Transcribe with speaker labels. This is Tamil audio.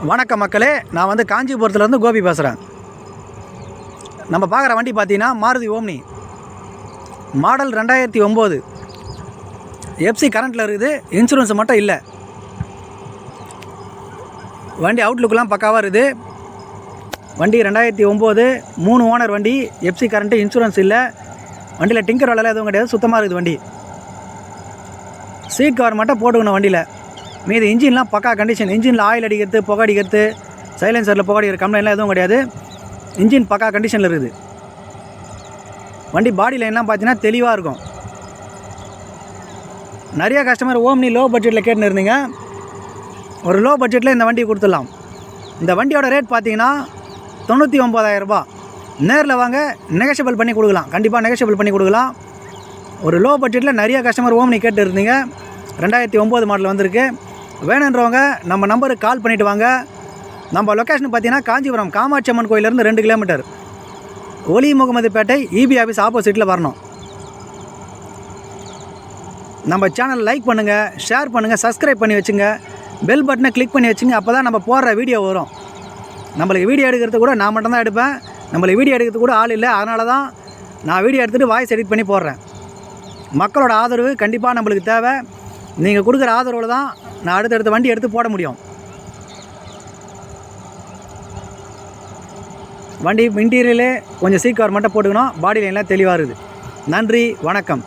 Speaker 1: வணக்கம் மக்களே, நான் வந்து காஞ்சிபுரத்துலேருந்து கோபி பேசுகிறேன். நம்ம பார்க்குற வண்டி பார்த்தீங்கன்னா மாருதி ஓம்னி மாடல் 2009. எஃப்சி கரண்ட்டில் இருக்குது, இன்சூரன்ஸ் மட்டும் இல்லை. வண்டி அவுட்லுக்கெலாம் பக்காவாக இருக்குது. வண்டி 2009, 3 ஓனர் வண்டி, எஃப்சி கரண்ட்டு, இன்சூரன்ஸ் இல்லை. வண்டியில் டிங்கர் வேலைலாம் எதுவும் கிடையாது, சுத்தமாக இருக்குது வண்டி. சீட் கவர் மட்டும் போட்டுக்கணும் வண்டியில். மீது இன்ஜின்லாம் பக்கா கண்டிஷன். இன்ஜினில் ஆயில் அடிக்கிறது, புகை அடிக்கிறது, சைலன்சரில் புகை அடிக்கிற கம்ப்ளைண்ட்லாம் எதுவும் கிடையாது. இன்ஜின் பக்கா கண்டிஷனில் இருக்குது. வண்டி பாடி லைன்லாம் பார்த்தீங்கன்னா தெளிவாக இருக்கும். நிறைய கஸ்டமர் ஓம்னி லோ பட்ஜெட்டில் கேட்டுன்னு இருந்தீங்க. ஒரு லோ பட்ஜெட்டில் இந்த வண்டியை கொடுத்துடலாம். இந்த வண்டியோட ரேட் பார்த்தீங்கன்னா 99,000 ரூபா. நேரில் வாங்க, நெகஷியபிள் பண்ணி கொடுக்கலாம். கண்டிப்பாக நெகஷியபிள் பண்ணி கொடுக்கலாம். ஒரு லோ பட்ஜெட்டில் நிறைய கஸ்டமர் ஓம்னி கேட்டு இருந்தீங்க. 2009 மாடல் வந்திருக்கு. வேணுன்றவங்க நம்ம நம்பருக்கு கால் பண்ணிவிட்டு வாங்க. நம்ம லொக்கேஷன் பார்த்தீங்கன்னா காஞ்சிபுரம் காமாட்சி அம்மன் கோயிலேருந்து 2 கிலோமீட்டர். ஒலி முகமது பேட்டை இபி ஆஃபீஸ் ஆப்போசிட்டில் வரணும். நம்ம சேனல் லைக் பண்ணுங்கள், ஷேர் பண்ணுங்கள், சப்ஸ்கிரைப் பண்ணி வச்சுங்க. பெல் பட்டனை கிளிக் பண்ணி வச்சுங்க. அப்போ தான் நம்ம போடுற வீடியோ வரும். நம்மளுக்கு வீடியோ எடுக்கிறது கூட நான் மட்டும்தான் எடுப்பேன். நம்மளுக்கு வீடியோ எடுக்கிறது கூட ஆள் இல்லை. அதனால தான் நான் வீடியோ எடுத்துகிட்டு வாய்ஸ் எடிட் பண்ணி போடுறேன். மக்களோட ஆதரவு கண்டிப்பாக நம்மளுக்கு தேவை. நீங்கள் கொடுக்குற ஆதரவில் தான் நான் அடுத்தடுத்த வண்டி எடுத்து போட முடியும். வண்டி இன்டீரியலே கொஞ்சம் சீட் கவர் மட்டும் போட்டுக்கணும். பாடி லைன்லாம் தெளிவாக இருக்குது. நன்றி, வணக்கம்.